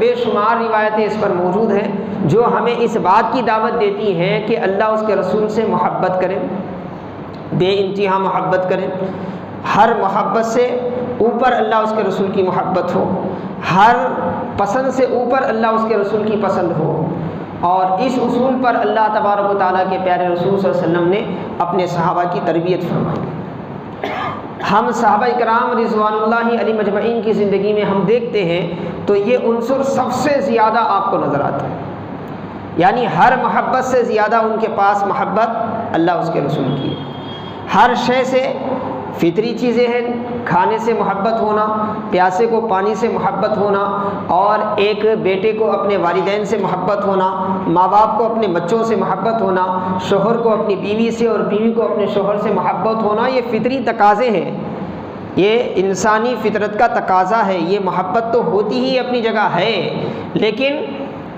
بے شمار روایتیں اس پر موجود ہیں جو ہمیں اس بات کی دعوت دیتی ہیں کہ اللہ اس کے رسول سے محبت کریں، بے انتہا محبت کریں، ہر محبت سے اوپر اللہ اس کے رسول کی محبت ہو، ہر پسند سے اوپر اللہ اس کے رسول کی پسند ہو، اور اس اصول پر اللہ تبارک و تعالیٰ کے پیارے رسول صلی اللہ علیہ وسلم نے اپنے صحابہ کی تربیت فرمائی۔ ہم صحابہ کرام رضوان اللہ علیہ مجمعین کی زندگی میں ہم دیکھتے ہیں تو یہ عنصر سب سے زیادہ آپ کو نظر آتا ہے، یعنی ہر محبت سے زیادہ ان کے پاس محبت اللہ اس کے رسول کی ہے۔ ہر شے سے، فطری چیزیں ہیں، کھانے سے محبت ہونا، پیاسے کو پانی سے محبت ہونا، اور ایک بیٹے کو اپنے والدین سے محبت ہونا، ماں باپ کو اپنے بچوں سے محبت ہونا، شوہر کو اپنی بیوی سے اور بیوی کو اپنے شوہر سے محبت ہونا، یہ فطری تقاضے ہیں، یہ انسانی فطرت کا تقاضا ہے، یہ محبت تو ہوتی ہی اپنی جگہ ہے۔ لیکن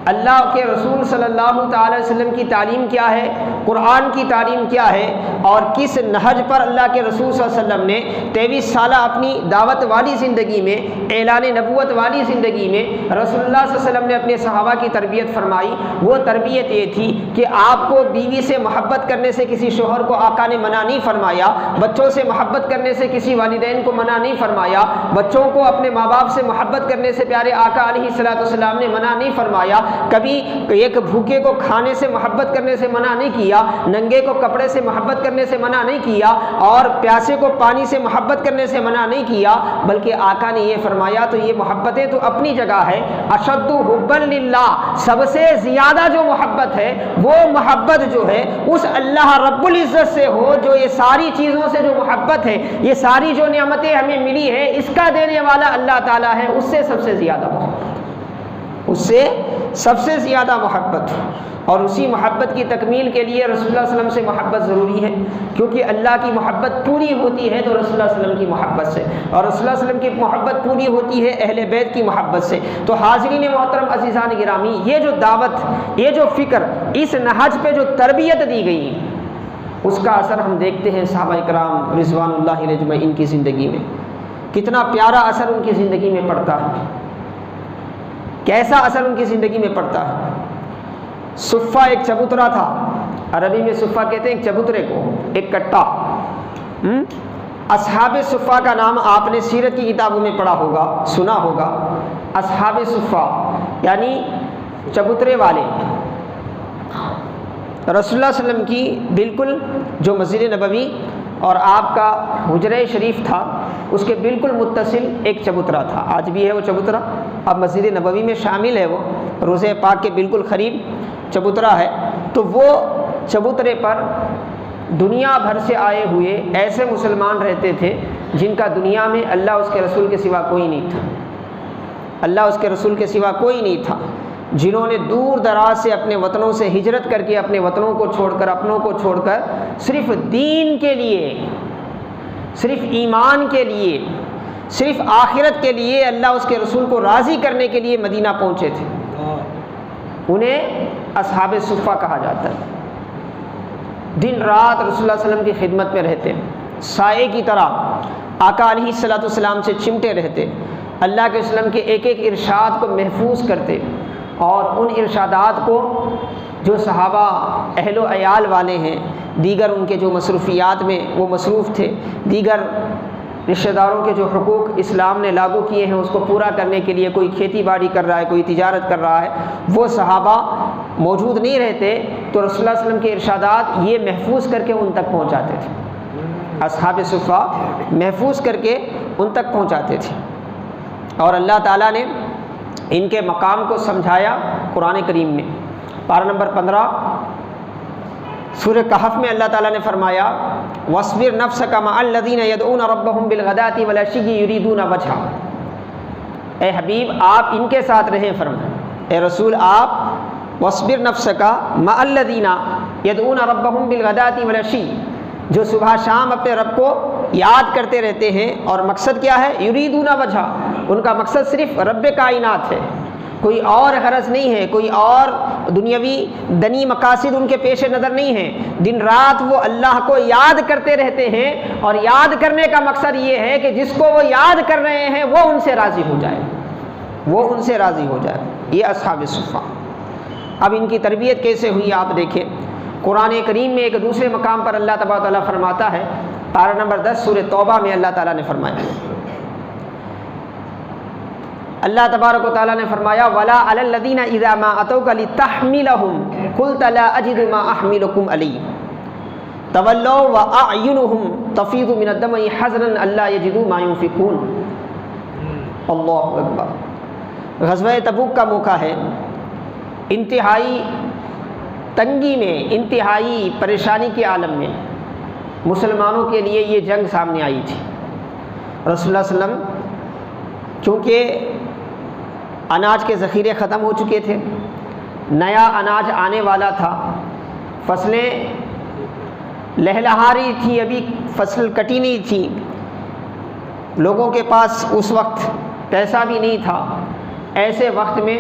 اللہ کے رسول صلی اللہ تعالی وسلم کی تعلیم کیا ہے، قرآن کی تعلیم کیا ہے، اور کس نہج پر اللہ کے رسول صلی اللہ علیہ وسلم نے 23 سالہ اپنی دعوت والی زندگی میں، اعلان نبوت والی زندگی میں رسول اللہ صلی اللہ علیہ وسلم نے اپنے صحابہ کی تربیت فرمائی، وہ تربیت یہ تھی کہ آپ کو بیوی سے محبت کرنے سے کسی شوہر کو آقا نے منع نہیں فرمایا، بچوں سے محبت کرنے سے کسی والدین کو منع نہیں فرمایا، بچوں کو اپنے ماں باپ سے محبت کرنے سے پیارے آقا علیہ الصلوۃ والسلام نے منع نہیں فرمایا، کبھی ایک بھوکے کو کھانے سے محبت کرنے سے منع نہیں کیا، ننگے کو کپڑے سے محبت کرنے سے منع نہیں کیا، اور پیاسے کو پانی سے محبت کرنے سے منع نہیں کیا، بلکہ آقا نے یہ فرمایا تو یہ محبتیں تو اپنی جگہ ہے، اشد حبا للہ، سب سے زیادہ جو محبت ہے وہ محبت جو ہے اس اللہ رب العزت سے ہو، جو یہ ساری چیزوں سے جو محبت ہے، یہ ساری جو نعمتیں ہمیں ملی ہے، اس کا دینے والا اللہ تعالیٰ ہے، اس سے سب سے زیادہ محبت، اس سے سب سے زیادہ محبت، اور اسی محبت کی تکمیل کے لیے رسول اللہ صلی اللہ علیہ وسلم سے محبت ضروری ہے، کیونکہ اللہ کی محبت پوری ہوتی ہے تو رسول اللہ صلی اللہ علیہ وسلم کی محبت سے، اور رسول اللہ صلی اللہ علیہ وسلم کی محبت پوری ہوتی ہے اہل بیت کی محبت سے۔ تو حاضرین محترم عزیزان گرامی، یہ جو دعوت، یہ جو فکر، اس نہج پہ جو تربیت دی گئی، اس کا اثر ہم دیکھتے ہیں صحابہ کرام رضوان اللہ علیہ اجمعین کی زندگی میں، کتنا پیارا اثر ان کی زندگی میں پڑتا ہے، کیسا اثر ان کی زندگی میں پڑتا ہے۔ صفہ ایک چبوترا تھا، عربی میں صفہ کہتے ہیں ایک چبوترے کو، ایک کٹا۔ اصحاب صفہ کا نام آپ نے سیرت کی کتابوں میں پڑھا ہوگا، سنا ہوگا۔ اصحاب صفہ یعنی چبوترے والے۔ رسول اللہ صلی اللہ علیہ وسلم کی بالکل جو مسجد نبوی اور آپ کا حجرہ شریف تھا، اس کے بالکل متصل ایک چبوترا تھا، آج بھی ہے وہ چبوترا، اب مسجد نبوی میں شامل ہے، وہ روضہ پاک کے بالکل قریب چبوترا ہے۔ تو وہ چبوترے پر دنیا بھر سے آئے ہوئے ایسے مسلمان رہتے تھے جن کا دنیا میں اللہ اس کے رسول کے سوا کوئی نہیں تھا، اللہ اس کے رسول کے سوا کوئی نہیں تھا، جنہوں نے دور دراز سے اپنے وطنوں سے ہجرت کر کے، اپنے وطنوں کو چھوڑ کر، اپنوں کو چھوڑ کر، صرف دین کے لیے، صرف ایمان کے لیے، صرف آخرت کے لیے، اللہ اس کے رسول کو راضی کرنے کے لیے مدینہ پہنچے تھے، انہیں اصحاب صفہ کہا جاتا ہے۔ دن رات رسول اللہ صلی اللہ علیہ وسلم کی خدمت میں رہتے، سائے کی طرح آقا علیہ الصلوۃ والسلام سے چمٹے رہتے، اللہ کے وسلم کے ایک ایک ارشاد کو محفوظ کرتے، اور ان ارشادات کو جو صحابہ اہل و عیال والے ہیں، دیگر ان کے جو مصروفیات میں وہ مصروف تھے، دیگر رشتہ داروں کے جو حقوق اسلام نے لاگو کیے ہیں اس کو پورا کرنے کے لیے، کوئی کھیتی باڑی کر رہا ہے، کوئی تجارت کر رہا ہے، وہ صحابہ موجود نہیں رہتے تو رسول اللہ صلی اللہ علیہ وسلم کے ارشادات یہ محفوظ کر کے ان تک پہنچاتے تھے، اصحاب صفہ محفوظ کر کے ان تک پہنچاتے تھے۔ اور اللہ تعالیٰ نے ان کے مقام کو سمجھایا قرآن کریم میں، پارہ نمبر 15 سورہ کہف میں اللہ تعالیٰ نے فرمایا وَاصْبِرْ نَفْسَكَ مَعَ الَّذِينَ يَدْعُونَ رَبَّهُمْ بِالْغَدَاةِ وَالْعَشِيِّ يُرِيدُونَ وَجْهَهُ، اے حبیب آپ ان کے ساتھ رہیں، فرمائیں اے رسول آپ وَاصْبِرْ نَفْسَكَ مَعَ الَّذِينَ يَدْعُونَ رَبَّهُمْ بِالْغَدَاةِ وَالْعَشِيِّ، جو صبح شام اپنے رب کو یاد کرتے رہتے ہیں، اور مقصد کیا ہے؟ یریدون وجہ، ان کا مقصد صرف رب کائنات ہے، کوئی اور غرض نہیں ہے، کوئی اور دنیاوی دنی مقاصد ان کے پیش نظر نہیں ہیں، دن رات وہ اللہ کو یاد کرتے رہتے ہیں، اور یاد کرنے کا مقصد یہ ہے کہ جس کو وہ یاد کر رہے ہیں وہ ان سے راضی ہو جائے، وہ ان سے راضی ہو جائے۔ یہ اصحاب صفہ۔ اب ان کی تربیت کیسے ہوئی آپ دیکھیں، قرآن کریم میں ایک دوسرے مقام پر اللہ تبارک و تعالیٰ فرماتا ہے، پارہ نمبر 10 سورہ توبہ میں اللہ تعالیٰ نے فرمایا، اللہ تبارک و تعالیٰ نے فرمایا وَلَا عَلَى الَّذِينَ إِذَا مَا أَتَوْكَ لِتَحْمِلَهُمْ قُلْتَ لَا أَجِدُ مَا أَحْمِلُكُمْ عَلَيْهِ تَوَلَّوْا وَأَعْيُنُهُمْ تَفِيضُ مِنَ الدَّمْعِ حَزْنًا أَلَّا يَجِدُوا مَا يُنْفِقُونَ۔ اللہ اکبر۔ غزوہ تبوک کا موقع ہے، انتہائی تنگی میں، انتہائی پریشانی کے عالم میں مسلمانوں کے لیے یہ جنگ سامنے آئی تھی۔ رسول اللہ صلی اللہ علیہ وسلم چونکہ اناج کے ذخیرے ختم ہو چکے تھے، نیا اناج آنے والا تھا، فصلیں لہلہا رہی تھی، ابھی فصل کٹی نہیں تھی، لوگوں کے پاس اس وقت پیسہ بھی نہیں تھا۔ ایسے وقت میں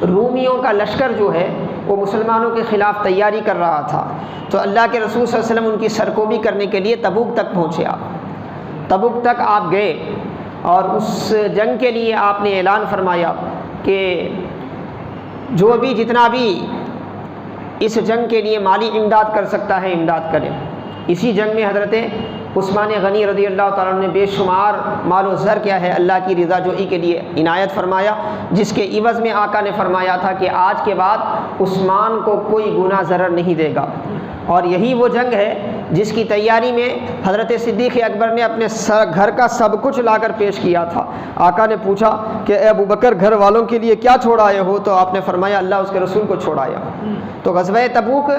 رومیوں کا لشکر جو ہے وہ مسلمانوں کے خلاف تیاری کر رہا تھا، تو اللہ کے رسول صلی اللہ علیہ وسلم ان کی سرکوبی کرنے کے لیے تبوک تک پہنچے۔ آپ تبوک تک آپ گئے اور اس جنگ کے لیے آپ نے اعلان فرمایا کہ جو بھی جتنا بھی اس جنگ کے لیے مالی امداد کر سکتا ہے امداد کرے۔ اسی جنگ میں حضرت عثمان غنی رضی اللہ تعالیٰ عنہ نے بے شمار مال و زر کیا ہے اللہ کی رضا جوئی کے لیے عنایت فرمایا، جس کے عوض میں آقا نے فرمایا تھا کہ آج کے بعد عثمان کو کوئی گناہ ضرر نہیں دے گا۔ اور یہی وہ جنگ ہے جس کی تیاری میں حضرت صدیق اکبر نے اپنے گھر کا سب کچھ لا کر پیش کیا تھا۔ آقا نے پوچھا کہ اے ابوبکر گھر والوں کے لیے کیا چھوڑ آئے ہو؟ تو آپ نے فرمایا اللہ اس کے رسول کو چھوڑ آیا۔ تو غزوہ تبوک،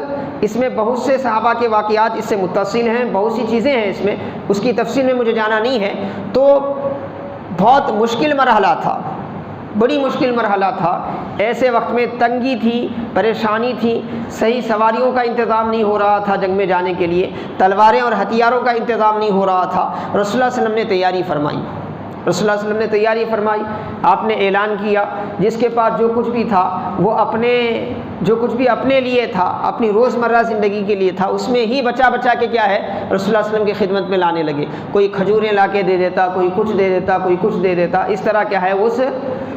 اس میں بہت سے صحابہ کے واقعات اس سے متصل ہیں، بہت سی چیزیں ہیں اس میں، اس کی تفصیل میں مجھے جانا نہیں ہے۔ تو بہت مشکل مرحلہ تھا، بڑی مشکل مرحلہ تھا۔ ایسے وقت میں تنگی تھی، پریشانی تھی، صحیح سواریوں کا انتظام نہیں ہو رہا تھا جنگ میں جانے کے لیے، تلواریں اور ہتھیاروں کا انتظام نہیں ہو رہا تھا۔ رسول اللہ صلی اللہ علیہ وسلم نے تیاری فرمائی، رسول اللہ صلی اللہ علیہ وسلم نے تیاری فرمائی، آپ نے اعلان کیا جس کے پاس جو کچھ بھی تھا وہ اپنے لیے تھا، اپنی روزمرہ زندگی کے لیے تھا، اس میں ہی بچا بچا کے کیا ہے رسول اللہ صلی اللہ علیہ وسلم کی خدمت میں لانے لگے۔ کوئی کھجوریں لا کے دے دیتا، کوئی کچھ دے دیتا، کوئی کچھ دے دیتا، اس طرح کیا ہے اس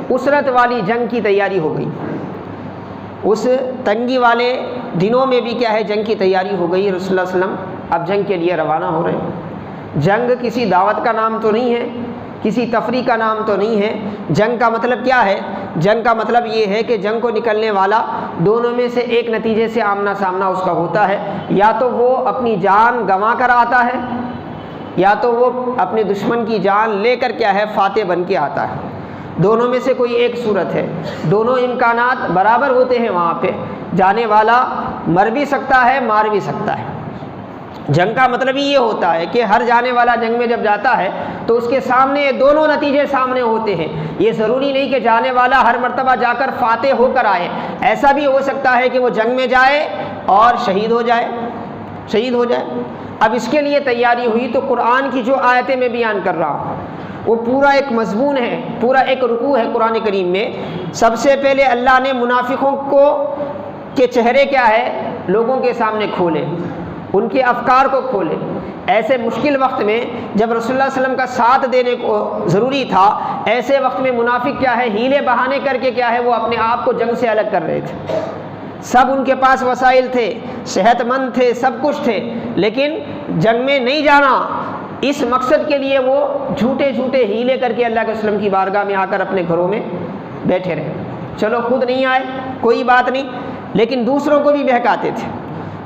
اسرت والی جنگ کی تیاری ہو گئی۔ اس تنگی والے دنوں میں بھی کیا ہے جنگ کی تیاری ہو گئی۔ رسول اللہ صلی اللہ علیہ وسلم اب جنگ کے لیے روانہ ہو رہے ہیں۔ جنگ کسی دعوت کا نام تو نہیں ہے، کسی تفریح کا نام تو نہیں ہے۔ جنگ کا مطلب کیا ہے؟ جنگ کا مطلب یہ ہے کہ جنگ کو نکلنے والا دونوں میں سے ایک نتیجے سے آمنا سامنا اس کا ہوتا ہے، یا تو وہ اپنی جان گنوا کر آتا ہے، یا تو وہ اپنے دشمن کی جان لے کر کیا ہے فاتح بن کے آتا ہے۔ دونوں میں سے کوئی ایک صورت ہے، دونوں امکانات برابر ہوتے ہیں۔ وہاں پہ جانے والا مر بھی سکتا ہے، مار بھی سکتا ہے۔ جنگ کا مطلب ہی یہ ہوتا ہے کہ ہر جانے والا جنگ میں جب جاتا ہے تو اس کے سامنے یہ دونوں نتیجے سامنے ہوتے ہیں۔ یہ ضروری نہیں کہ جانے والا ہر مرتبہ جا کر فاتح ہو کر آئے، ایسا بھی ہو سکتا ہے کہ وہ جنگ میں جائے اور شہید ہو جائے۔ اب اس کے لیے تیاری ہوئی تو قرآن کی جو آیتیں میں بیان کر رہا ہوں وہ پورا ایک مضمون ہے، پورا ایک رکوع ہے قرآن کریم میں۔ سب سے پہلے اللہ نے منافقوں کے چہرے کیا ہے لوگوں کے سامنے کھولے، ان کے افکار کو کھولے۔ ایسے مشکل وقت میں جب رسول اللہ صلی اللہ علیہ وسلم کا ساتھ دینے کو ضروری تھا، ایسے وقت میں منافق کیا ہے ہیلے بہانے کر کے کیا ہے وہ اپنے آپ کو جنگ سے الگ کر رہے تھے۔ سب ان کے پاس وسائل تھے، صحت مند تھے، سب کچھ تھے، لیکن جنگ میں نہیں جانا، اس مقصد کے لیے وہ جھوٹے ہیلے کر کے اللہ کے وسلم کی بارگاہ میں آ کر اپنے گھروں میں بیٹھے رہے۔ چلو خود نہیں آئے کوئی بات نہیں، لیکن دوسروں کو بھی بہکاتے تھے،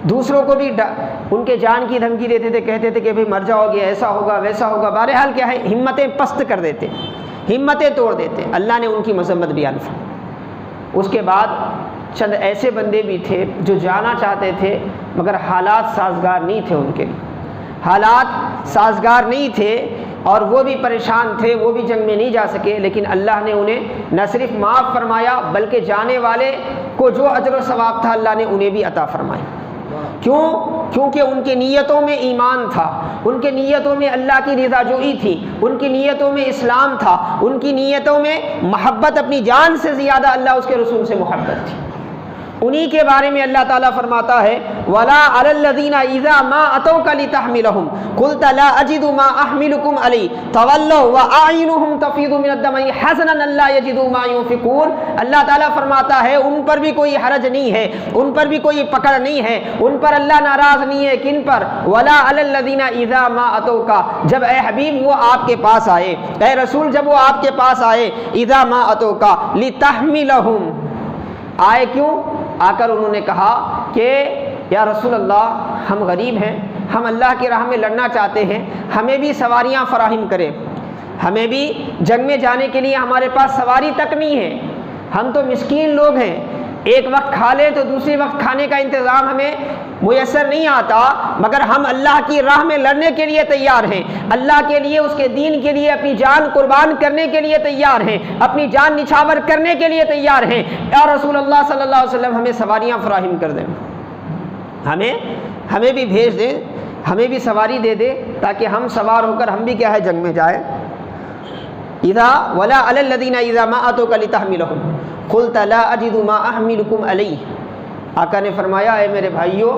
دوسروں کو بھی ان کے جان کی دھمکی دیتے تھے، کہتے تھے کہ بھئی مر جاؤ گے، ایسا ہوگا ویسا ہوگا۔ بہرحال کیا ہے ہمتیں پست کر دیتے، ہمتیں توڑ دیتے۔ اللہ نے ان کی مذمت بیان فرمائی۔ اس کے بعد چند ایسے بندے بھی تھے جو جانا چاہتے تھے مگر حالات سازگار نہیں تھے، ان کے لیے حالات سازگار نہیں تھے اور وہ بھی پریشان تھے، وہ بھی جنگ میں نہیں جا سکے، لیکن اللہ نے انہیں نہ صرف معاف فرمایا بلکہ جانے والے کو جو اجر و ثواب تھا اللہ نے انہیں بھی عطا فرمایا۔ کیونکہ ان کی نیتوں میں ایمان تھا، ان کی نیتوں میں اللہ کی رضا جوئی تھی، ان کی نیتوں میں اسلام تھا، ان کی نیتوں میں محبت اپنی جان سے زیادہ اللہ اس کے رسول سے محبت تھی۔ انہی کے بارے میں اللہ تعالیٰ فرماتا ہے وَلَا عَلَى الَّذِينَ إِذَا مَا أَتَوْكَ لِتَحْمِلَهُمْ قُلْتَ لَا أَجِدُ مَا أَحْمِلُكُمْ عَلَيْهِ تَوَلَّوْا وَأَعْيُنُهُمْ تَفِيضُ مِنَ الدَّمْعِ حَزَنًا أَلَّا يَجِدُوا مَا يُنْفِقُونَ۔ اللہ تعالیٰ فرماتا ہے ان پر بھی کوئی حرج نہیں ہے، ان پر بھی کوئی پکڑ نہیں ہے، ان پر اللہ ناراض نہیں ہے۔ کن پر؟ وَلَا عَلَى الَّذِينَ إِذَا مَا أَتَوْكَ، جب اے حبیب وہ آپ کے پاس آئے، اے رسول جب وہ آپ کے پاس آئے، إِذَا مَا أَتَوْكَ لِتَحْمِلَهُمْ، آئے کیوں؟ آ کر انہوں نے کہا کہ یا رسول اللہ ہم غریب ہیں، ہم اللہ کی راہ میں لڑنا چاہتے ہیں، ہمیں بھی سواریاں فراہم کریں، ہمیں بھی جنگ میں جانے کے لیے ہمارے پاس سواری تک نہیں ہے، ہم تو مسکین لوگ ہیں، ایک وقت کھا لیں تو دوسری وقت کھانے کا انتظام ہمیں میسر نہیں آتا، مگر ہم اللہ کی راہ میں لڑنے کے لیے تیار ہیں، اللہ کے لیے اس کے دین کے لیے اپنی جان قربان کرنے کے لیے تیار ہیں، اپنی جان نچھاور کرنے کے لیے تیار ہیں، یا رسول اللہ صلی اللہ علیہ وسلم ہمیں سواریاں فراہم کر دیں، ہمیں بھی بھیج دیں، ہمیں بھی سواری دے دے تاکہ ہم سوار ہو کر ہم بھی کیا ہے جنگ میں جائیں۔ اذا ولا علی الذین اذا ما اتوک لتحملهم قلت لا اجد ما احملکم علیہ، آقا نے فرمایا اے میرے بھائیو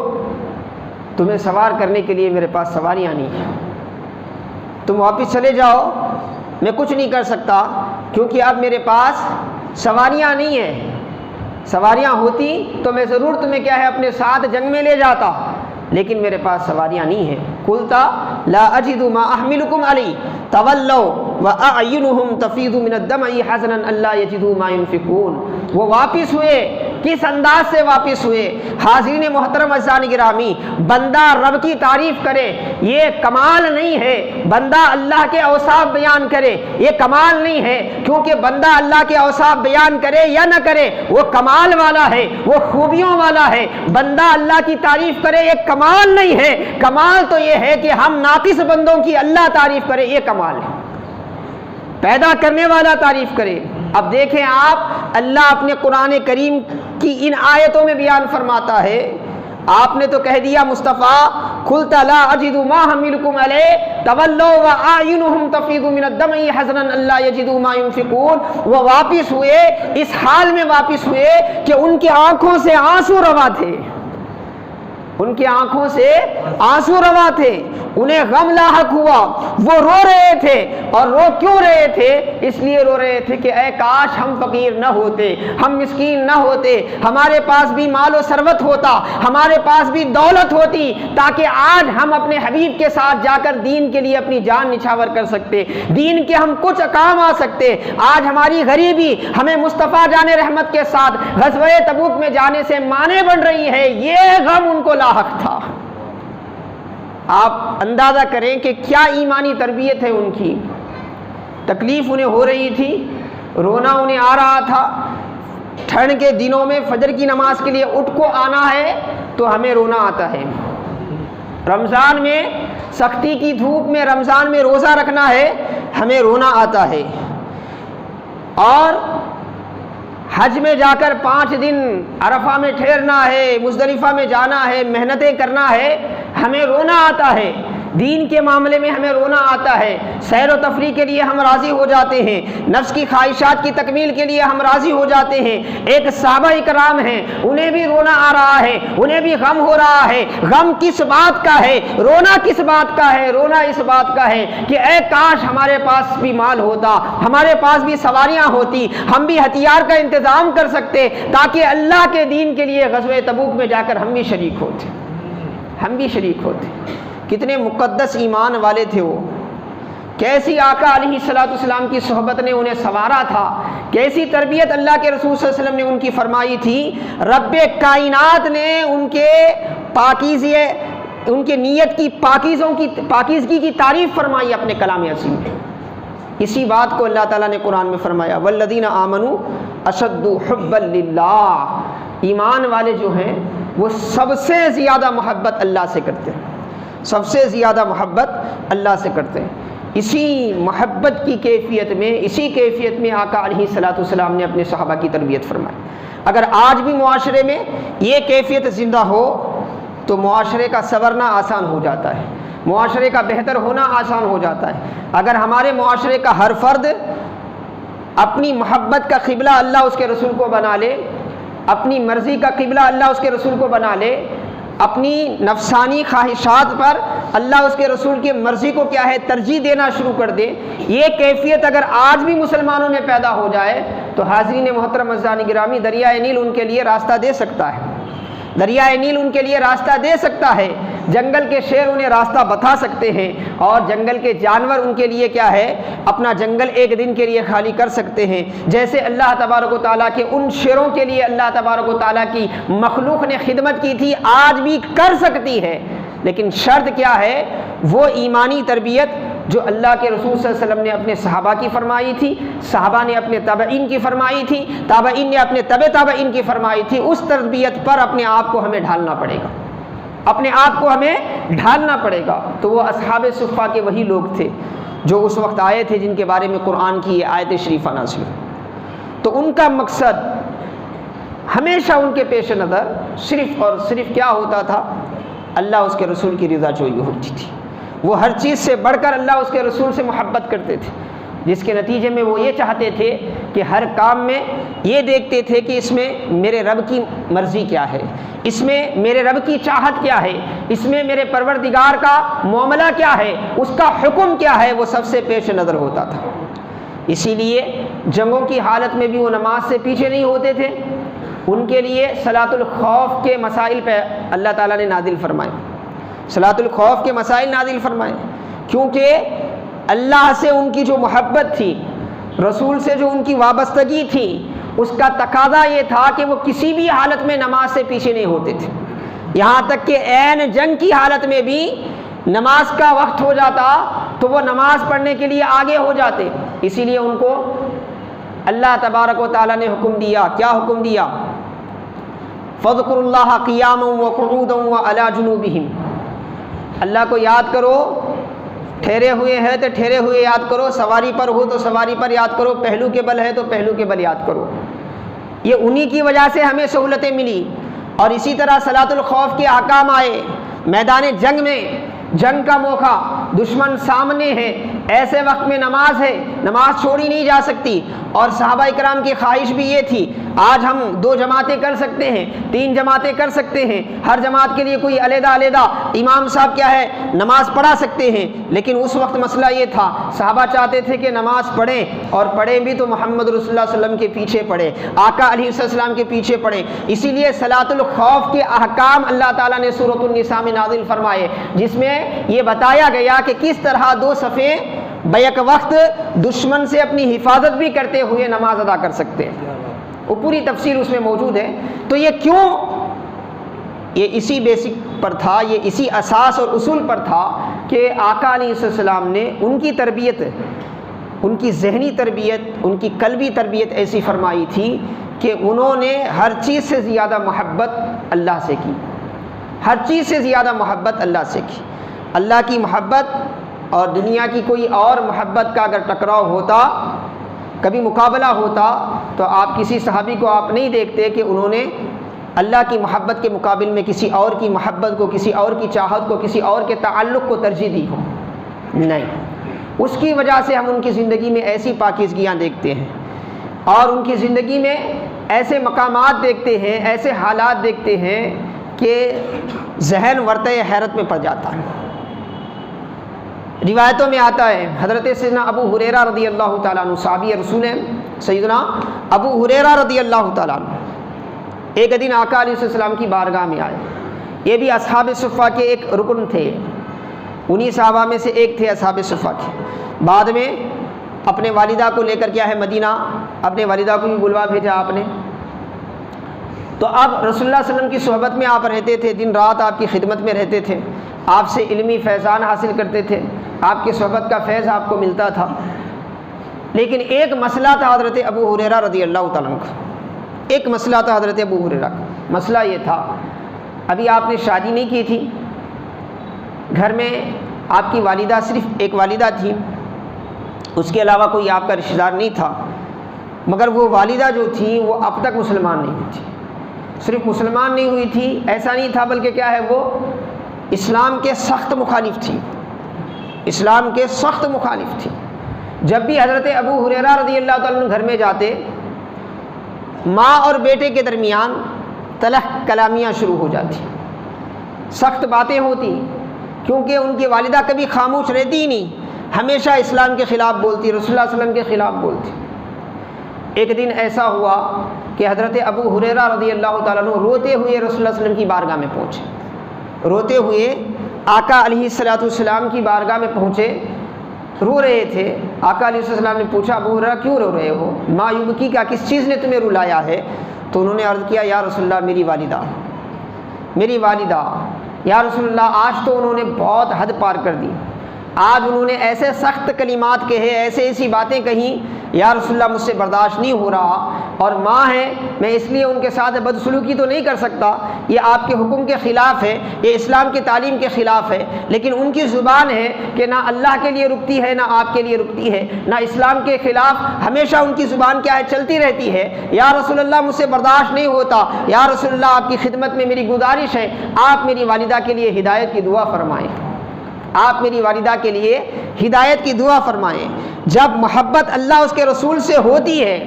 تمہیں سوار کرنے کے لیے میرے پاس سواریاں نہیں ہیں، تم واپس چلے جاؤ، میں کچھ نہیں کر سکتا کیونکہ اب میرے پاس سواریاں نہیں ہیں، سواریاں ہوتی تو میں ضرور تمہیں کیا ہے اپنے ساتھ جنگ میں لے جاتا، لیکن میرے پاس سواریاں نہیں ہیں۔ قلتا لا اجد ما احملکم علی تولوا واعینہم تفیض من الدمع حزنا الا یجدوا ما ينفقون، وہ واپس ہوئے، کس انداز سے واپس ہوئے؟ حاضرین محترم عزیزان گرامی، بندہ رب کی تعریف کرے یہ کمال نہیں ہے، بندہ اللہ کے اوصاف بیان کرے یہ کمال نہیں ہے، کیونکہ بندہ اللہ کے اوصاف بیان کرے یا نہ کرے وہ کمال والا ہے، وہ خوبیوں والا ہے، بندہ اللہ کی تعریف کرے یہ کمال نہیں ہے، کمال تو یہ ہے کہ ہم ناقص بندوں کی اللہ تعریف کرے، یہ کمال ہے، پیدا کرنے والا تعریف کرے۔ اب دیکھیں آپ، اللہ اپنے قرآن کریم کی ان آیتوں میں بیان فرماتا ہے، آپ نے تو کہہ دیا مصطفیٰ قلت لا اجد ما حملکم علیہ تولوا واعینہم تفیض من الدمع حزنا الا یجدوا ما ينفقون، وہ واپس ہوئے، اس حال میں واپس ہوئے کہ ان کی آنکھوں سے آنسو روا تھے، ان کی آنکھوں سے آنسو روا تھے، انہیں غم لاحق ہوا، وہ رو رہے تھے، اور رو کیوں رہے تھے؟ اس لیے رو رہے تھے کہ اے کاش ہم فقیر نہ ہوتے، ہم مسکین نہ ہوتے، ہمارے پاس بھی مال و ثروت ہوتا، ہمارے پاس بھی دولت ہوتی، تاکہ آج ہم اپنے حبیب کے ساتھ جا کر دین کے لیے اپنی جان نچھاور کر سکتے، دین کے ہم کچھ کام آ سکتے۔ آج ہماری غریبی ہمیں مصطفیٰ جان رحمت کے ساتھ غزوہ تبوک میں جانے سے مانے بن رہی ہے، یہ غم ان کو لاحق تھا۔ آپ اندازہ کریں کہ کیا ایمانی تربیت ہے ان کی، تکلیف انہیں ہو رہی تھی، رونا انہیں آ رہا تھا، ٹھنڈ کے دنوں میں فجر کی نماز کے لیے اٹھ کو آنا ہے تو ہمیں رونا آتا ہے، رمضان میں سختی کی دھوپ میں رمضان میں روزہ رکھنا ہے ہمیں رونا آتا ہے، اور حج میں جا کر 5 دن عرفہ میں ٹھہرنا ہے، مزدلفہ میں جانا ہے، محنتیں کرنا ہے، ہمیں رونا آتا ہے، دین کے معاملے میں ہمیں رونا آتا ہے، سیر و تفریح کے لیے ہم راضی ہو جاتے ہیں، نفس کی خواہشات کی تکمیل کے لیے ہم راضی ہو جاتے ہیں۔ ایک صحابہ اکرام ہیں، انہیں بھی رونا آ رہا ہے، انہیں بھی غم ہو رہا ہے، غم کس بات کا ہے، رونا کس بات کا ہے؟ رونا اس بات کا ہے کہ اے کاش ہمارے پاس بھی مال ہوتا، ہمارے پاس بھی سواریاں ہوتی، ہم بھی ہتھیار کا انتظام کر سکتے تاکہ اللہ کے دین کے لیے غزوہ تبوک میں جا کر ہم بھی شریک ہوتے، ہم بھی شریک ہوتے۔ کتنے مقدس ایمان والے تھے وہ، کیسی آقا علیہ الصلوۃ والسلام کی صحبت نے انہیں سنوارا تھا، کیسی تربیت اللہ کے رسول صلی اللہ علیہ وسلم نے ان کی فرمائی تھی۔ رب کائنات نے ان کے پاکیزے، ان کے نیت کی پاکیزگی کی تعریف فرمائی اپنے کلام عظیم میں۔ اسی بات کو اللہ تعالیٰ نے قرآن میں فرمایا والذین آمنوا اشد حبا للہ، ایمان والے جو ہیں وہ سب سے زیادہ محبت اللہ سے کرتے ہیں، سب سے زیادہ محبت اللہ سے کرتے ہیں۔ اسی محبت کی کیفیت میں، اسی کیفیت میں آقا علیہ الصلوۃ والسلام نے اپنے صحابہ کی تربیت فرمائی۔ اگر آج بھی معاشرے میں یہ کیفیت زندہ ہو تو معاشرے کا سنورنا آسان ہو جاتا ہے، معاشرے کا بہتر ہونا آسان ہو جاتا ہے۔ اگر ہمارے معاشرے کا ہر فرد اپنی محبت کا قبلہ اللہ اس کے رسول کو بنا لے، اپنی مرضی کا قبلہ اللہ اس کے رسول کو بنا لے، اپنی نفسانی خواہشات پر اللہ اس کے رسول کی مرضی کو کیا ہے ترجیح دینا شروع کر دے، یہ کیفیت اگر آج بھی مسلمانوں میں پیدا ہو جائے تو حاضرین محترم عزیزان گرامی، دریائے نیل ان کے لیے راستہ دے سکتا ہے، دریائے نیل ان کے لیے راستہ دے سکتا ہے، جنگل کے شیر انہیں راستہ بتا سکتے ہیں، اور جنگل کے جانور ان کے لیے کیا ہے اپنا جنگل ایک دن کے لیے خالی کر سکتے ہیں، جیسے اللہ تبارک و تعالیٰ کے ان شیروں کے لیے اللہ تبارک و تعالیٰ کی مخلوق نے خدمت کی تھی، آج بھی کر سکتی ہے، لیکن شرط کیا ہے؟ وہ ایمانی تربیت جو اللہ کے رسول صلی اللہ علیہ وسلم نے اپنے صحابہ کی فرمائی تھی، صحابہ نے اپنے تابعین کی فرمائی تھی، تابعین نے اپنے تابعین کی فرمائی تھی، اس تربیت پر اپنے آپ کو ہمیں ڈھالنا پڑے گا، اپنے آپ کو ہمیں ڈھالنا پڑے گا۔ تو وہ اصحاب صفہ کے وہی لوگ تھے جو اس وقت آئے تھے جن کے بارے میں قرآن کی یہ آیت شریفہ نازل ہوئی۔ تو ان کا مقصد ہمیشہ ان کے پیش نظر صرف اور صرف کیا ہوتا تھا؟ اللہ اس کے رسول کی رضا جوئی ہوتی تھی۔ وہ ہر چیز سے بڑھ کر اللہ اس کے رسول سے محبت کرتے تھے، جس کے نتیجے میں وہ یہ چاہتے تھے کہ ہر کام میں یہ دیکھتے تھے کہ اس میں میرے رب کی مرضی کیا ہے، اس میں میرے رب کی چاہت کیا ہے، اس میں میرے پروردگار کا معاملہ کیا ہے، اس کا حکم کیا ہے، وہ سب سے پیش نظر ہوتا تھا۔ اسی لیے جنگوں کی حالت میں بھی وہ نماز سے پیچھے نہیں ہوتے تھے۔ ان کے لیے صلاۃ الخوف کے مسائل پہ اللہ تعالیٰ نے نازل فرمائے، صلاۃ الخوف کے مسائل نازل فرمائے، کیونکہ اللہ سے ان کی جو محبت تھی، رسول سے جو ان کی وابستگی تھی، اس کا تقاضا یہ تھا کہ وہ کسی بھی حالت میں نماز سے پیچھے نہیں ہوتے تھے، یہاں تک کہ عین جنگ کی حالت میں بھی نماز کا وقت ہو جاتا تو وہ نماز پڑھنے کے لیے آگے ہو جاتے۔ اسی لیے ان کو اللہ تبارک و تعالیٰ نے حکم دیا، کیا حکم دیا؟ فاذکروا اللہ قیاما وقعودا وعلی جنوبہم، اللہ کو یاد کرو، ٹھہرے ہوئے ہیں تو ٹھہرے ہوئے یاد کرو، سواری پر ہو تو سواری پر یاد کرو، پہلو کے بل ہے تو پہلو کے بل یاد کرو۔ یہ انہی کی وجہ سے ہمیں سہولتیں ملی۔ اور اسی طرح صلاۃ الخوف کے احکام آئے میدان جنگ میں، جنگ کا موقع، دشمن سامنے ہے، ایسے وقت میں نماز ہے، نماز چھوڑی نہیں جا سکتی۔ اور صحابہ اکرام کی خواہش بھی یہ تھی، آج ہم 2 جماعتیں کر سکتے ہیں، 3 جماعتیں کر سکتے ہیں، ہر جماعت کے لیے کوئی علیحدہ امام صاحب کیا ہے نماز پڑھا سکتے ہیں، لیکن اس وقت مسئلہ یہ تھا، صحابہ چاہتے تھے کہ نماز پڑھیں، اور پڑھیں بھی تو محمد رسول اللہ صلی اللہ علیہ وسلم کے پیچھے پڑھیں، آقا علیہ السلام کے پیچھے پڑھیں۔ اسی لیے صلاۃ الخوف کے احکام اللہ تعالیٰ نے سورۃ النساء میں نازل فرمائے، جس میں یہ بتایا گیا کہ کس طرح 2 صفیں بیک وقت دشمن سے اپنی حفاظت بھی کرتے ہوئے نماز ادا کر سکتے ہیں، وہ پوری تفصیل اس میں موجود ہے۔ تو یہ کیوں؟ یہ اسی بیسک پر تھا، یہ اسی اساس اور اصول پر تھا کہ آقا علیہ السلام نے ان کی تربیت، ان کی ذہنی تربیت، ان کی قلبی تربیت ایسی فرمائی تھی کہ انہوں نے ہر چیز سے زیادہ محبت اللہ سے کی، ہر چیز سے زیادہ محبت اللہ سے کی۔ اللہ کی محبت اور دنیا کی کوئی اور محبت کا اگر ٹکراؤ ہوتا، کبھی مقابلہ ہوتا، تو آپ کسی صحابی کو آپ نہیں دیکھتے کہ انہوں نے اللہ کی محبت کے مقابل میں کسی اور کی محبت کو، کسی اور کی چاہت کو، کسی اور کے تعلق کو ترجیح دی ہو، نہیں۔ اس کی وجہ سے ہم ان کی زندگی میں ایسی پاکیزگیاں دیکھتے ہیں، اور ان کی زندگی میں ایسے مقامات دیکھتے ہیں، ایسے حالات دیکھتے ہیں کہ ذہن ورطہ حیرت میں پڑ جاتا ہے۔ روایتوں میں آتا ہے، حضرت سیدنا ابو ہریرہ رضی اللہ تعالیٰ عنہ، صحابی رسول ہیں سیدنا ابو ہریرہ رضی اللہ تعالیٰ عنہ، ایک دن آقا علیہ السلام کی بارگاہ میں آئے۔ یہ بھی اصحاب صفہ کے ایک رکن تھے، انہی صحابہ میں سے ایک تھے اصحاب صفہ کے۔ بعد میں اپنے والدہ کو لے کر کیا ہے مدینہ، اپنے والدہ کو بھی بلوا بھیجا آپ نے۔ تو اب رسول اللہ صلی اللہ علیہ وسلم کی صحبت میں آپ رہتے تھے، دن رات آپ کی خدمت میں رہتے تھے، آپ سے علمی فیضان حاصل کرتے تھے، آپ کی صحبت کا فیض آپ کو ملتا تھا۔ لیکن ایک مسئلہ تھا حضرت ابو ہریرہ رضی اللہ تعالیٰ عنہ کا، ایک مسئلہ تھا حضرت ابو ہریرہ کا۔ مسئلہ یہ تھا، ابھی آپ نے شادی نہیں کی تھی، گھر میں آپ کی والدہ صرف ایک والدہ تھی، اس کے علاوہ کوئی آپ کا رشتہ دار نہیں تھا، مگر وہ والدہ جو تھی وہ اب تک مسلمان نہیں ہوئی تھی۔ صرف مسلمان نہیں ہوئی تھی ایسا نہیں تھا، بلکہ کیا ہے وہ اسلام کے سخت مخالف تھی، اسلام کے سخت مخالف تھی۔ جب بھی حضرت ابو ہریرہ رضی اللہ تعالیٰ عنہ گھر میں جاتے ماں اور بیٹے کے درمیان تلخ کلامیاں شروع ہو جاتی، سخت باتیں ہوتی، کیونکہ ان کی والدہ کبھی خاموش رہتی ہی نہیں، ہمیشہ اسلام کے خلاف بولتی، رسول اللہ صلی اللہ علیہ وسلم کے خلاف بولتی۔ ایک دن ایسا ہوا کہ حضرت ابو ہریرہ رضی اللہ تعالیٰ عنہ روتے ہوئے رسول اللہ صلی اللہ علیہ وسلم کی بارگاہ میں پہنچے، روتے ہوئے آقا علیہ الصلوۃ والسلام کی بارگاہ میں پہنچے، رو رہے تھے۔ آقا علیہ السلام نے پوچھا ابو ہریرہ کیوں رو رہے ہو، ما یبکی کا، کس چیز نے تمہیں رلایا ہے؟ تو انہوں نے عرض کیا یا رسول اللہ میری والدہ، میری والدہ، یا رسول اللہ آج تو انہوں نے بہت حد پار کر دی، آج انہوں نے ایسے سخت کلمات کہے، ایسی باتیں کہیں، یا رسول اللہ مجھ سے برداشت نہیں ہو رہا، اور ماں ہے میں اس لیے ان کے ساتھ بدسلوکی تو نہیں کر سکتا، یہ آپ کے حکم کے خلاف ہے، یہ اسلام کی تعلیم کے خلاف ہے، لیکن ان کی زبان ہے کہ نہ اللہ کے لیے رکتی ہے نہ آپ کے لیے رکتی ہے، نہ اسلام کے خلاف، ہمیشہ ان کی زبان کیا ہے چلتی رہتی ہے، یا رسول اللہ مجھ سے برداشت نہیں ہوتا، یا رسول اللہ آپ کی خدمت میں میری گزارش ہے آپ میری والدہ کے لیے ہدایت کی دعا فرمائیں، آپ میری والدہ کے لیے ہدایت کی دعا فرمائیں۔ جب محبت اللہ اس کے رسول سے ہوتی ہے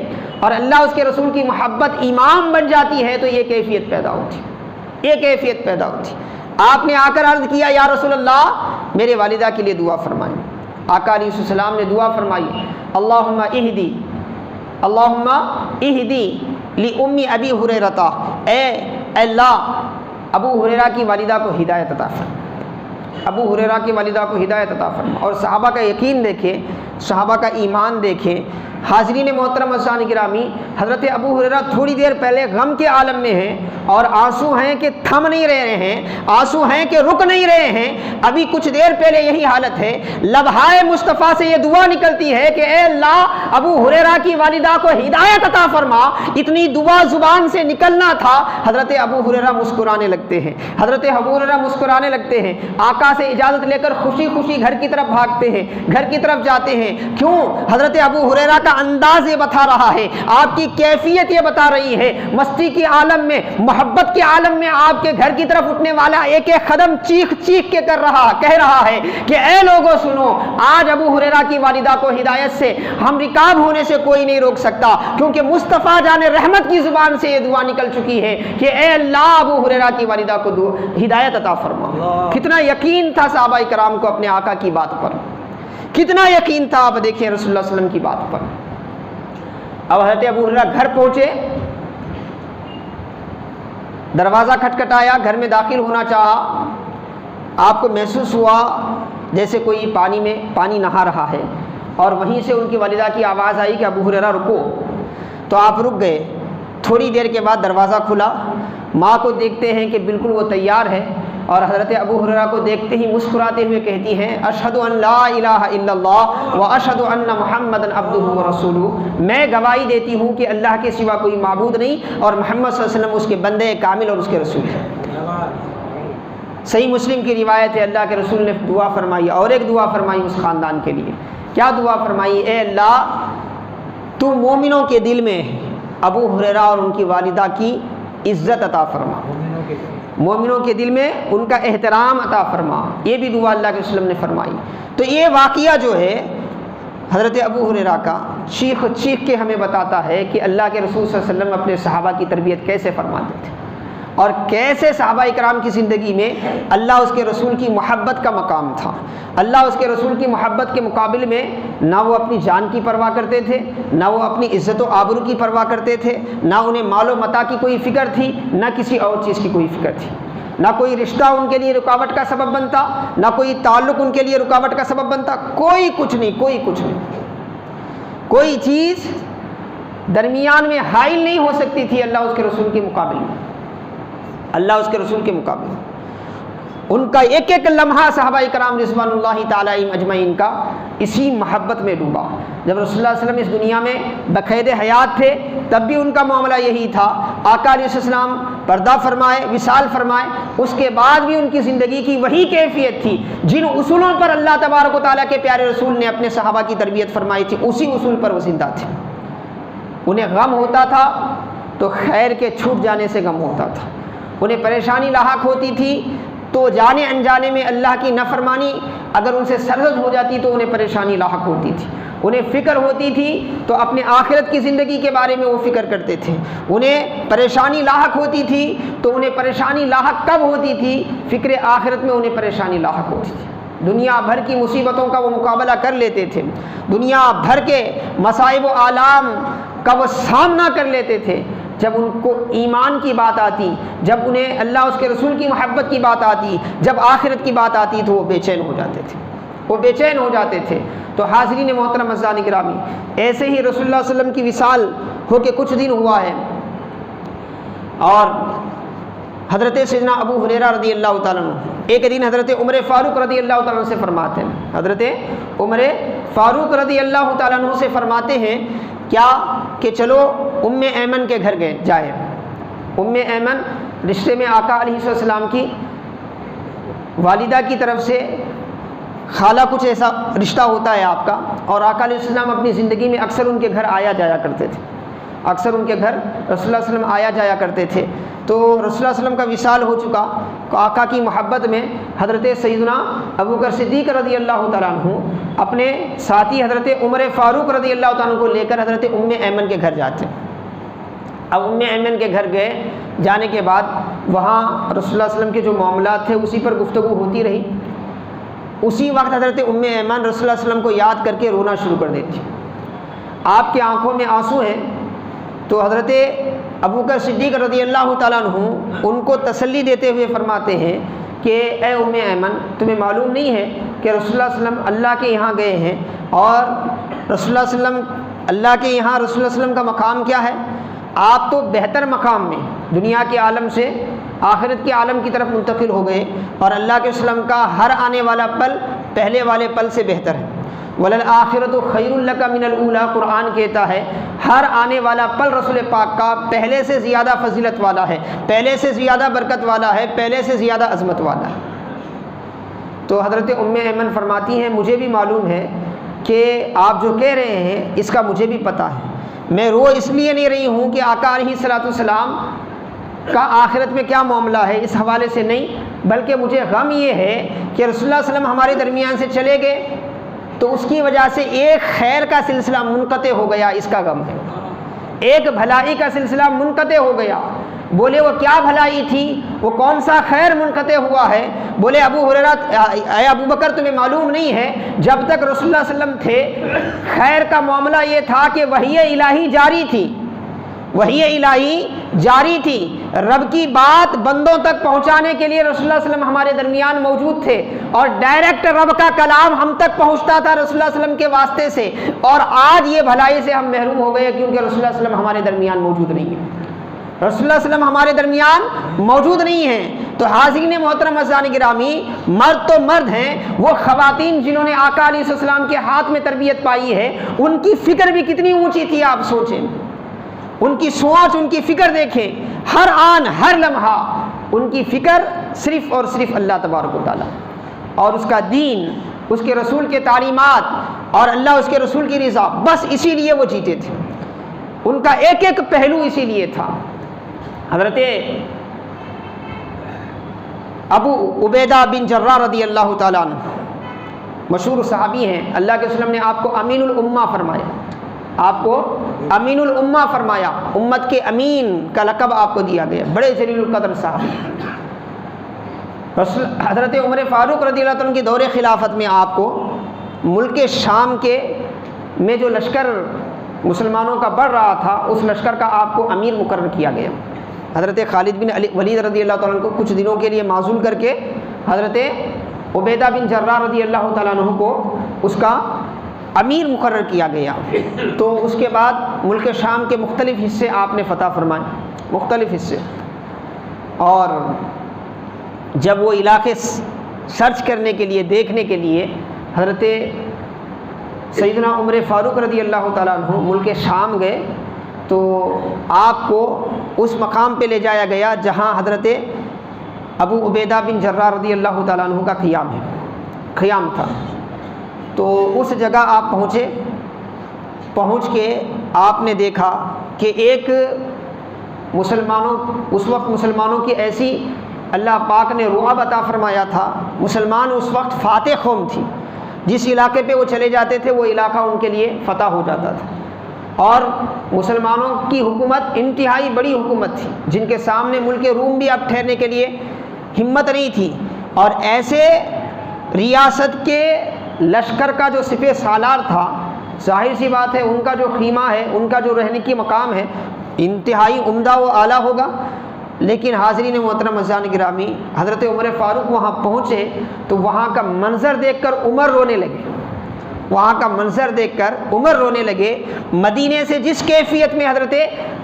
اور اللہ اس کے رسول کی محبت ایمان بن جاتی ہے تو یہ کیفیت پیدا ہوتی، یہ کیفیت پیدا ہوتی۔ آپ نے آ کر عرض کیا یا رسول اللہ میرے والدہ کے لیے دعا فرمائیں۔ آقا علیہ السلام نے دعا فرمائی اللہم اہدی، اللہم اہدی لأم ابی ہریرہ، اے اللہ ابو ہریرہ کی والدہ کو ہدایت عطا فرما، ابو ہریرہ کی والدہ کو ہدایت عطا فرما۔ اور صحابہ کا یقین دیکھیں، صحابہ کا ایمان دیکھیں۔ حاضرین محترم عزیزان گرامی، حضرت ابو ہریرہ تھوڑی دیر پہلے غم کے عالم میں ہیں اور آنسو ہیں کہ تھم نہیں رہے ہیں، آنسو ہیں کہ رک نہیں رہے ہیں، ابھی کچھ دیر پہلے یہی حالت ہے، لبہائے مصطفیٰ سے یہ دعا نکلتی ہے کہ اے اللہ ابو ہریرہ کی والدہ کو ہدایت عطا فرما، اتنی دعا زبان سے نکلنا تھا۔ حضرت ابو ہریرہ مسکرانے لگتے ہیں، حضرت ابو ہریرہ مسکرانے لگتے ہیں، آقا سے اجازت لے کر خوشی خوشی گھر کی طرف بھاگتے ہیں، گھر کی طرف جاتے ہیں۔ کیوں؟ حضرت ابو ہریرہ کا انداز یہ بتا رہا ہے، آپ کی کیفیت یہ بتا رہی ہے، مستی کے عالم میں، محبت کے عالم میں آپ کے گھر کی طرف اٹھنے والا ایک ایک قدم چیخ چیخ کے کہہ رہا ہے کہ اے لوگوں سنو، آج ابو ہریرہ کی والدہ کو ہدایت سے ہم رکاب ہونے سے کوئی نہیں روک سکتا، کیونکہ مصطفیٰ جان رحمت کی زبان سے یہ دعا نکل چکی ہے کہ اے اللہ ابو ہریرہ کی والدہ کو ہدایت عطا فرما۔ کتنا یقین تھا صحابہ کرام کو اپنے آقا کی بات پر، کتنا یقین تھا، آپ دیکھیں رسول اللہ صلی اللہ علیہ وسلم کی بات پر۔ اب حضرت ابو ہریرہ گھر پہنچے، دروازہ کھٹکھٹایا، گھر میں داخل ہونا چاہا، آپ کو محسوس ہوا جیسے کوئی پانی نہا رہا ہے، اور وہیں سے ان کی والدہ کی آواز آئی کہ ابو ہریرہ رکو، تو آپ رک گئے۔ تھوڑی دیر کے بعد دروازہ کھلا، ماں کو دیکھتے ہیں کہ بالکل وہ تیار ہے، اور حضرت ابو ہریرہ کو دیکھتے ہی مسکراتے ہوئے کہتی ہیں اشہد ان لا الہ الا اللہ و اشہد ان محمدًا عبدہ و رسولہ، میں گواہی دیتی ہوں کہ اللہ کے سوا کوئی معبود نہیں اور محمد صلی اللہ علیہ وسلم اس کے بندے کامل اور اس کے رسول ہیں۔ صحیح مسلم کی روایت ہے، اللہ کے رسول نے دعا فرمائی، اور ایک دعا فرمائی اس خاندان کے لیے۔ کیا دعا فرمائی؟ اے اللہ تو مومنوں کے دل میں ابو ہریرہ اور ان کی والدہ کی عزت عطا فرما، مومنوں کے دل میں ان کا احترام عطا فرما۔ یہ بھی دعا اللہ کے رسول نے فرمائی۔ تو یہ واقعہ جو ہے حضرت ابو ہریرہ کا، چیخ چیخ کے ہمیں بتاتا ہے کہ اللہ کے رسول صلی اللہ علیہ وسلم اپنے صحابہ کی تربیت کیسے فرماتے تھے، اور کیسے صحابہ کرام کی زندگی میں اللہ اس کے رسول کی محبت کا مقام تھا۔ اللہ اس کے رسول کی محبت کے مقابل میں نہ وہ اپنی جان کی پرواہ کرتے تھے، نہ وہ اپنی عزت و آبرو کی پرواہ کرتے تھے، نہ انہیں مال و متاع کی کوئی فکر تھی، نہ کسی اور چیز کی کوئی فکر تھی، نہ کوئی رشتہ ان کے لیے رکاوٹ کا سبب بنتا، نہ کوئی تعلق ان کے لیے رکاوٹ کا سبب بنتا، کوئی کچھ نہیں، کوئی کچھ نہیں، کوئی چیز درمیان میں حائل نہیں ہو سکتی تھی اللہ اس کے رسول کے مقابل میں، اللہ اس کے رسول کے مقابل۔ ان کا ایک ایک لمحہ صحابہ کرام رضوان اللہ تعالی علیہم اجمعین کا اسی محبت میں ڈوبا۔ جب رسول اللہ صلی اللہ علیہ وسلم اس دنیا میں بقید حیات تھے تب بھی ان کا معاملہ یہی تھا، آقا علیہ السلام پردہ فرمائے، وصال فرمائے، اس کے بعد بھی ان کی زندگی کی وہی کیفیت تھی، جن اصولوں پر اللہ تبارک و تعالیٰ کے پیارے رسول نے اپنے صحابہ کی تربیت فرمائی تھی، اسی اصول پر وہ زندہ تھے۔ انہیں غم ہوتا تھا تو خیر کے چھوٹ جانے سے غم ہوتا تھا، انہیں پریشانی لاحق ہوتی تھی تو جانے انجانے میں اللہ کی نافرمانی اگر ان سے سرزد ہو جاتی تو انہیں پریشانی لاحق ہوتی تھی، انہیں فکر ہوتی تھی تو اپنے آخرت کی زندگی کے بارے میں وہ فکر کرتے تھے، انہیں پریشانی لاحق ہوتی تھی تو انہیں پریشانی لاحق کب ہوتی تھی؟ فکر آخرت میں انہیں پریشانی لاحق ہوتی تھی۔ دنیا بھر کی مصیبتوں کا وہ مقابلہ کر لیتے تھے، دنیا بھر کے مصائب و آلام کا وہ سامنا کر لیتے تھے، جب ان کو ایمان کی بات آتی، جب انہیں اللہ اس کے رسول کی محبت کی بات آتی، جب آخرت کی بات آتی تو وہ بے چین ہو جاتے تھے، وہ بے چین ہو جاتے تھے۔ تو حاضرین محترم عزیزان گرامی، ایسے ہی رسول اللہ صلی اللہ علیہ وسلم کی وصال ہو کے کچھ دن ہوا ہے، اور حضرت سیدنا ابو ہریرہ رضی اللہ تعالیٰ عنہ ایک دن حضرت عمر فاروق رضی اللہ تعالیٰ عنہ سے فرماتے ہیں، حضرت عمر فاروق رضی اللہ تعالیٰ عنہ سے فرماتے ہیں کیا کہ چلو ام ایمن کے گھر جائے۔ ام ایمن رشتے میں آقا علیہ السلام کی والدہ کی طرف سے خالہ کچھ ایسا رشتہ ہوتا ہے آپ کا، اور آقا علیہ السلام اپنی زندگی میں اکثر ان کے گھر آیا جایا کرتے تھے، اکثر ان کے گھر رسول اللہ صلی اللہ علیہ وسلم آیا جایا کرتے تھے۔ تو رسول اللہ صلی اللہ علیہ وسلم کا وصال ہو چکا تو آقا کی محبت میں حضرت سیدنا ابوبکر صدیق رضی اللہ تعالیٰ عنہ اپنے ساتھی حضرت عمر فاروق رضی اللہ تعالیٰ عنہ کو لے کر حضرت ام ایمن کے گھر جاتے ہیں۔ اب ام ایمن کے گھر گئے، جانے کے بعد وہاں رسول اللہ صلی اللہ علیہ وسلم کے جو معاملات تھے اسی پر گفتگو ہوتی رہی۔ اسی وقت حضرت ام ایمن رسول اللہ علیہ وسلم کو یاد کر کے رونا شروع کر دیتی، آپ کی آنکھوں میں آنسو ہیں۔ تو حضرت ابوبکر صدیق رضی اللہ تعالیٰ عنہ ان کو تسلی دیتے ہوئے فرماتے ہیں کہ اے ام ایمن، تمہیں معلوم نہیں ہے کہ رسول اللہ صلی اللہ علیہ وسلم اللہ کے یہاں گئے ہیں، اور رسول اللہ صلی اللہ علیہ وسلم اللہ کے یہاں رسول اللہ صلی اللہ علیہ وسلم کا مقام کیا ہے؟ آپ تو بہتر مقام میں دنیا کے عالم سے آخرت کے عالم کی طرف منتقل ہو گئے، اور اللہ کے وسلم کا ہر آنے والا پل پہلے والے پل سے بہتر ہے۔ وَلَلْآخِرَةُ خَيْرٌ لَكَ مِنَ الْأُولَىٰ، قرآن کہتا ہے ہر آنے والا پل رسول پاک کا پہلے سے زیادہ فضیلت والا ہے، پہلے سے زیادہ برکت والا ہے، پہلے سے زیادہ عظمت والا ہے۔ تو حضرت ام ایمن فرماتی ہیں مجھے بھی معلوم ہے کہ آپ جو کہہ رہے ہیں اس کا مجھے بھی پتہ ہے، میں رو اس لیے نہیں رہی ہوں کہ آقا علیہ الصلوۃ والسلام کا آخرت میں کیا معاملہ ہے اس حوالے سے نہیں، بلکہ مجھے غم یہ ہے کہ رسول اللہ صلی اللہ علیہ وسلم ہمارے درمیان سے چلے گئے تو اس کی وجہ سے ایک خیر کا سلسلہ منقطع ہو گیا، اس کا غم ہے، ایک بھلائی کا سلسلہ منقطع ہو گیا۔ بولے وہ کیا بھلائی تھی، وہ کون سا خیر منقطع ہوا ہے؟ بولے ابو ہریرہ اے ابو بکر تمہیں معلوم نہیں ہے جب تک رسول اللہ صلی اللہ علیہ وسلم تھے خیر کا معاملہ یہ تھا کہ وحی الہی جاری تھی، وحی الہی جاری تھی، رب کی بات بندوں تک پہنچانے کے لیے رسول اللہ صلی اللہ علیہ وسلم ہمارے درمیان موجود تھے، اور ڈائریکٹ رب کا کلام ہم تک پہنچتا تھا رسول اللہ صلی اللہ علیہ وسلم کے واسطے سے۔ اور آج یہ بھلائی سے ہم محروم ہو گئے کیونکہ رسول اللہ صلی اللہ علیہ وسلم ہمارے درمیان موجود نہیں ہے، رسول اللہ صلی اللہ علیہ وسلم ہمارے درمیان موجود نہیں ہیں۔ تو حاضرین محترم عزیزان گرامی، مرد تو مرد ہیں، وہ خواتین جنہوں نے آقا علیہ السلام کے ہاتھ میں تربیت پائی ہے، ان کی فکر بھی کتنی اونچی تھی آپ سوچیں، ان کی سوچ، ان کی فکر دیکھیں، ہر آن ہر لمحہ ان کی فکر صرف اور صرف اللہ تبارک و تعالیٰ اور اس کا دین، اس کے رسول کے تعلیمات اور اللہ اس کے رسول کی رضا، بس اسی لیے وہ جیتے تھے، ان کا ایک ایک پہلو اسی لیے تھا۔ حضرت ابو عبیدہ بن جراح رضی اللہ تعالیٰ عنہ مشہور صحابی ہیں، اللہ کے وسلم نے آپ کو امین الامہ فرمایا، آپ کو امین الامہ فرمایا، امت کے امین کا لقب آپ کو دیا گیا، بڑے جلیل القدر صحابی۔ حضرت عمر فاروق رضی اللہ عنہ کی دور خلافت میں آپ کو ملک شام کے میں جو لشکر مسلمانوں کا بڑھ رہا تھا اس لشکر کا آپ کو امیر مقرر کیا گیا۔ حضرت خالد بن ولید رضی اللہ تعالیٰ عنہ کو کچھ دنوں کے لیے معزول کر کے حضرت عبیدہ بن جراح رضی اللہ تعالیٰ عنہ کو اس کا امیر مقرر کیا گیا۔ تو اس کے بعد ملک شام کے مختلف حصے آپ نے فتح فرمائے، مختلف حصے، اور جب وہ علاقے سرچ کرنے کے لیے، دیکھنے کے لیے حضرت سیدنا عمر فاروق رضی اللہ تعالیٰ عنہ ملک شام گئے تو آپ کو اس مقام پہ لے جایا گیا جہاں حضرت ابو عبیدہ بن جراح رضی اللہ تعالیٰ عنہ کا قیام تھا۔ تو اس جگہ آپ پہنچے، پہنچ کے آپ نے دیکھا کہ ایک اس وقت مسلمانوں کی ایسی اللہ پاک نے رعب عطا فرمایا تھا، مسلمان اس وقت فاتح قوم تھی، جس علاقے پہ وہ چلے جاتے تھے وہ علاقہ ان کے لیے فتح ہو جاتا تھا. اور مسلمانوں کی حکومت انتہائی بڑی حکومت تھی جن کے سامنے ملک روم بھی اب ٹھہرنے کے لیے ہمت نہیں تھی. اور ایسے ریاست کے لشکر کا جو سپہ سالار تھا، ظاہر سی بات ہے ان کا جو خیمہ ہے، ان کا جو رہنے کی مقام ہے انتہائی عمدہ و اعلیٰ ہوگا. لیکن حاضرین محترم عزیزان گرامی، حضرت عمر فاروق وہاں پہنچے تو وہاں کا منظر دیکھ کر عمر رونے لگے. وہاں کا منظر دیکھ کر عمر رونے لگے. مدینے سے جس کیفیت میں حضرت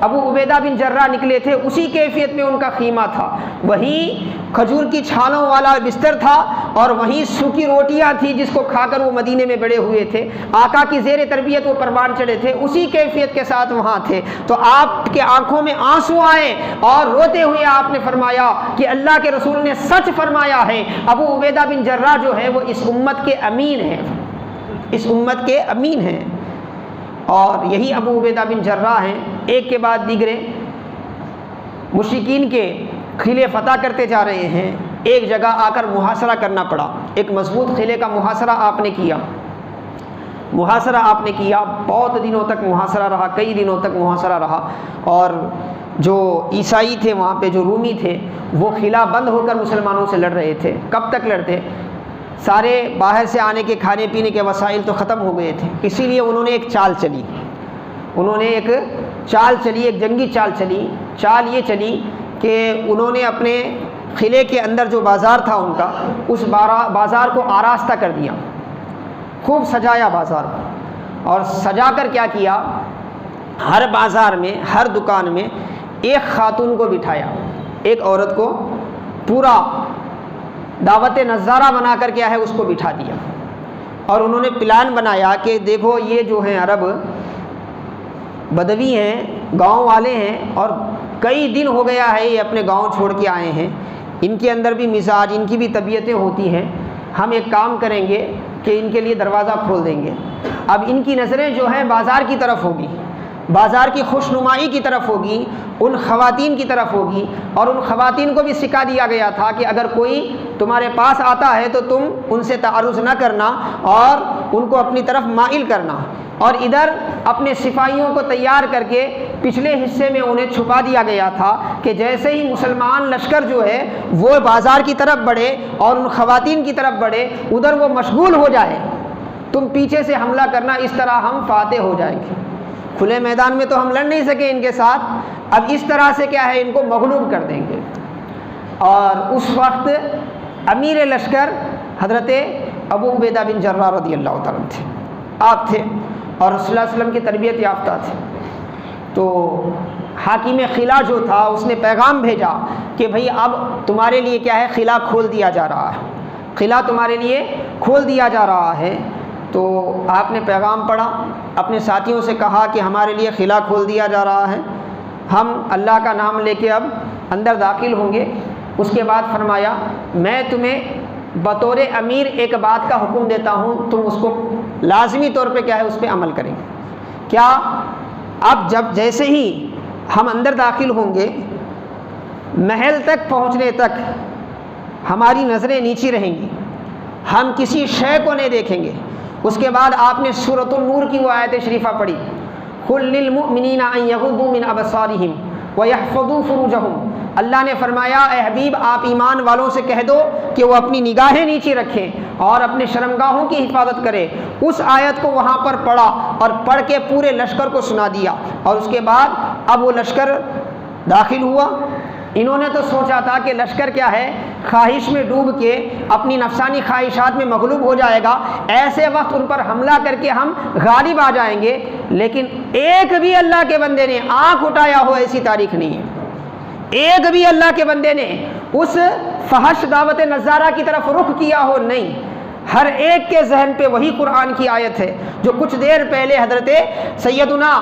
ابو عبیدہ بن جراح نکلے تھے اسی کیفیت میں ان کا خیمہ تھا. وہیں کھجور کی چھالوں والا بستر تھا اور وہیں سوکھی روٹیاں تھیں جس کو کھا کر وہ مدینے میں بڑے ہوئے تھے. آقا کی زیر تربیت وہ پروان چڑھے تھے، اسی کیفیت کے ساتھ وہاں تھے. تو آپ کے آنکھوں میں آنسو آئے اور روتے ہوئے آپ نے فرمایا کہ اللہ کے رسول نے سچ فرمایا ہے، ابو عبیدہ بن جراح جو ہے وہ اس امت کے امین ہیں، اس امت کے امین ہیں. اور یہی ابو عبیدہ بن جراح ہیں ایک کے بعد دیگرے مشرکین کے قلعے فتح کرتے جا رہے ہیں. ایک جگہ آ کر محاصرہ کرنا پڑا. ایک مضبوط قلعے کا محاصرہ آپ نے کیا. محاصرہ آپ نے کیا، بہت دنوں تک محاصرہ رہا، کئی دنوں تک محاصرہ رہا. اور جو عیسائی تھے وہاں پہ، جو رومی تھے، وہ قلعہ بند ہو کر مسلمانوں سے لڑ رہے تھے. کب تک لڑتے؟ سارے باہر سے آنے کے کھانے پینے کے وسائل تو ختم ہو گئے تھے. اسی لیے انہوں نے ایک چال چلی، ایک جنگی چال چلی. چال یہ چلی کہ انہوں نے اپنے قلعے کے اندر جو بازار تھا ان کا، اس بازار کو آراستہ کر دیا، خوب سجایا بازار کو. اور سجا کر کیا کیا، ہر بازار میں، ہر دکان میں ایک خاتون کو بٹھایا، ایک عورت کو پورا دعوت نظارہ بنا کر کیا ہے اس کو بٹھا دیا. اور انہوں نے پلان بنایا کہ دیکھو یہ جو ہیں عرب بدوی ہیں، گاؤں والے ہیں، اور کئی دن ہو گیا ہے یہ اپنے گاؤں چھوڑ کے آئے ہیں، ان کے اندر بھی مزاج، ان کی بھی طبیعتیں ہوتی ہیں. ہم ایک کام کریں گے کہ ان کے لیے دروازہ کھول دیں گے. اب ان کی نظریں جو ہیں بازار کی طرف ہوگی، بازار کی خوش نمائی کی طرف ہوگی، ان خواتین کی طرف ہوگی. اور ان خواتین کو بھی سکھا دیا گیا تھا کہ اگر کوئی تمہارے پاس آتا ہے تو تم ان سے تعارض نہ کرنا اور ان کو اپنی طرف مائل کرنا. اور ادھر اپنے سپاہیوں کو تیار کر کے پچھلے حصے میں انہیں چھپا دیا گیا تھا کہ جیسے ہی مسلمان لشکر جو ہے وہ بازار کی طرف بڑھے اور ان خواتین کی طرف بڑھے، ادھر وہ مشغول ہو جائے، تم پیچھے سے حملہ کرنا، اس طرح ہم فاتح ہو جائیں گے. کھلے میدان میں تو ہم لڑ نہیں سکے ان کے ساتھ، اب اس طرح سے کیا ہے ان کو مغلوب کر دیں گے. اور اس وقت امیر لشکر حضرت ابو عبیدہ بن جراح رضی اللہ تعالیٰ تھے، آپ تھے، اور رسول اللہ علیہ وسلم کی تربیت یافتہ تھے. تو حاکم قلعہ جو تھا اس نے پیغام بھیجا کہ بھئی اب تمہارے لیے کیا ہے، قلعہ کھول دیا جا رہا ہے، قلعہ تمہارے لیے کھول دیا جا رہا ہے. تو آپ نے پیغام پڑھا، اپنے ساتھیوں سے کہا کہ ہمارے لیے قلعہ کھول دیا جا رہا ہے، ہم اللہ کا نام لے کے اب اندر داخل ہوں گے. اس کے بعد فرمایا میں تمہیں بطور امیر ایک بات کا حکم دیتا ہوں، تم اس کو لازمی طور پہ کیا ہے اس پہ عمل کریں. کیا؟ اب جیسے ہی ہم اندر داخل ہوں گے، محل تک پہنچنے تک ہماری نظریں نیچی رہیں گی، ہم کسی شے کو نہیں دیکھیں گے. اس کے بعد آپ نے سورۃ النور کی وہ آیت شریفہ پڑھی، قل للمؤمنین ان یغضوا من ابصارہم ویحفظوا فروجہم. اللہ نے فرمایا اے حبیب آپ ایمان والوں سے کہہ دو کہ وہ اپنی نگاہیں نیچی رکھیں اور اپنے شرمگاہوں کی حفاظت کرے. اس آیت کو وہاں پر پڑھا اور پڑھ کے پورے لشکر کو سنا دیا. اور اس کے بعد اب وہ لشکر داخل ہوا. انہوں نے تو سوچا تھا کہ لشکر کیا ہے، خواہش میں ڈوب کے اپنی نفسانی خواہشات میں مغلوب ہو جائے گا، ایسے وقت ان پر حملہ کر کے ہم غالب آ جائیں گے. لیکن ایک بھی اللہ کے بندے نے آنکھ اٹھایا ہو ایسی تاریخ نہیں ہے. ایک بھی اللہ کے بندے نے اس فحش دعوت نظارہ کی طرف رخ کیا ہو نہیں. ہر ایک کے ذہن پہ وہی قرآن کی آیت ہے جو کچھ دیر پہلے حضرت سیدنا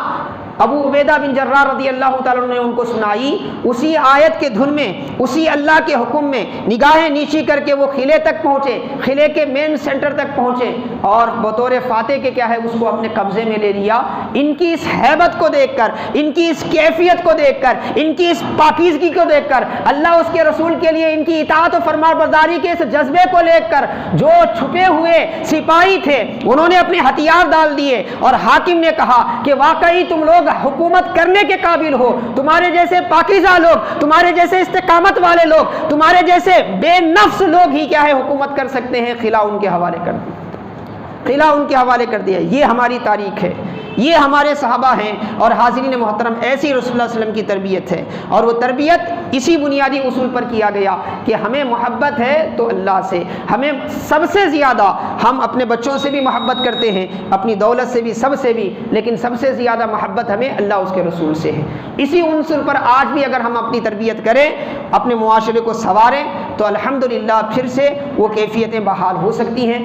ابو عبیدہ بن جراح رضی اللہ تعالیٰ عنہ نے ان کو سنائی، اسی آیت کے دھن میں، اسی اللہ کے حکم میں نگاہیں نیچی کر کے وہ قلعے تک پہنچے، قلعے کے مین سینٹر تک پہنچے اور بطور فاتح کے کیا ہے اس کو اپنے قبضے میں لے لیا۔ ان کی اس ہیبت کو دیکھ کر، ان کی اس کیفیت کو دیکھ کر، ان کی اس پاکیزگی کو دیکھ کر، اللہ اس کے رسول کے لیے ان کی اطاعت و فرمان برداری کے اس جذبے کو لے کر جو چھپے ہوئے سپاہی تھے انہوں نے اپنے ہتھیار ڈال دیے اور حاکم نے کہا کہ واقعی تم لوگ حکومت کرنے کے قابل ہو، تمہارے جیسے پاکیزہ لوگ، تمہارے جیسے استقامت والے لوگ، تمہارے جیسے بے نفس لوگ ہی کیا ہے حکومت کر سکتے ہیں۔ قلعہ ان کے حوالے کر دیا، قلعہ ان کے حوالے کر دیا۔ یہ ہماری تاریخ ہے، یہ ہمارے صحابہ ہیں، اور حاضرین محترم ایسی رسول اللہ علیہ وسلم کی تربیت ہے، اور وہ تربیت اسی بنیادی اصول پر کیا گیا کہ ہمیں محبت ہے تو اللہ سے، ہمیں سب سے زیادہ، ہم اپنے بچوں سے بھی محبت کرتے ہیں، اپنی دولت سے بھی، سب سے بھی، لیکن سب سے زیادہ محبت ہمیں اللہ اس کے رسول سے ہے۔ اسی عنصر پر آج بھی اگر ہم اپنی تربیت کریں، اپنے معاشرے کو سنواریں تو الحمدللہ پھر سے وہ کیفیتیں بحال ہو سکتی ہیں۔